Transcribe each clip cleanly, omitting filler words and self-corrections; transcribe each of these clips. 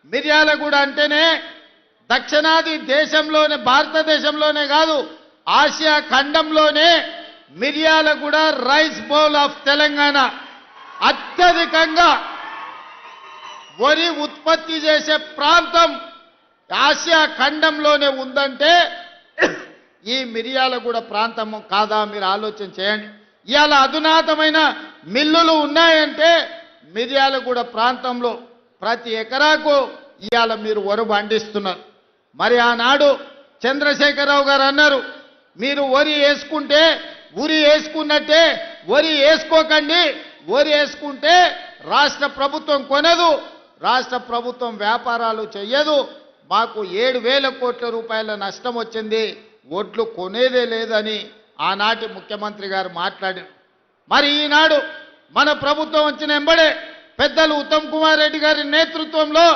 మిర్యాలగూడ అంటేనే దక్షిణాది దేశంలోనే భారతదేశంలోనే కాదు ఆసియా ఖండంలోనే Miryalaguda rice bowl of Telangana అత్యధికంగా వరి ఉత్పత్తి చేసే ప్రాంతం ఆసియా ఖండంలోనే ఉందంటే ఈ మిర్యాలగూడ ప్రాంతం కాదా మీరు ఆలోచన చేయండి ఇయాల అధునాతమైన మిల్లులు ఉన్నాయంటే మిర్యాలగూడ ప్రాంతంలో ప్రతి ఎకరాకు ఇయాల మీరు వరి పండిస్తున్నారు మరి ఆనాడు చంద్రశేఖరరావు గారు అన్నారు మీరు వరి వేసుకుంటే ఉరి వేసుకున్నట్టే వరి వేసుకోకండి వరి వేసుకుంటే రాష్ట్ర ప్రభుత్వం కొనదు రాష్ట్ర ప్రభుత్వం వ్యాపారాలు చేయదు మాకు 7,000 కోట్ల రూపాయల నష్టం వచ్చింది ఒడ్లు కొనేదే లేదని ఆనాటి ముఖ్యమంత్రి గారు మాట్లాడారు మరి ఈనాడు మన ప్రభుత్వం వచ్చిన ఎంబడే పెద్దలు ఉత్తమ్ కుమార్ రెడ్డి గారి నేతృత్వంలో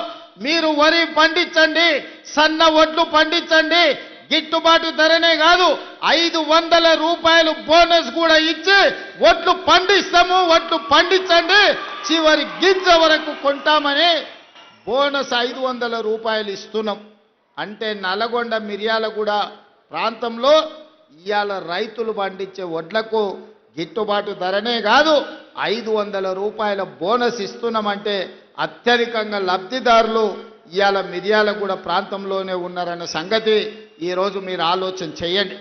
మీరు వరి పండించండి సన్న ఒడ్లు పండించండి గిట్టుబాటు ధరనే కాదు 500 రూపాయలు బోనస్ కూడా ఇచ్చి ఒడ్లు పండిస్తాము ఒడ్లు పండించండి చివరి గింజ వరకు కొంటామని బోనస్ 500 రూపాయలు ఇస్తున్నాం అంటే నల్గొండ మిర్యాలగూడ ప్రాంతంలో ఇవాళ రైతులు పండించే వడ్లకు గిట్టుబాటు ధరనే కాదు 500 రూపాయల బోనస్ ఇస్తున్నామంటే అత్యధికంగా లబ్ధిదారులు ఇవాళ మిర్యాలగూడ ప్రాంతంలోనే ఉన్నారన్న సంగతి ఈరోజు మీరు ఆలోచన చేయండి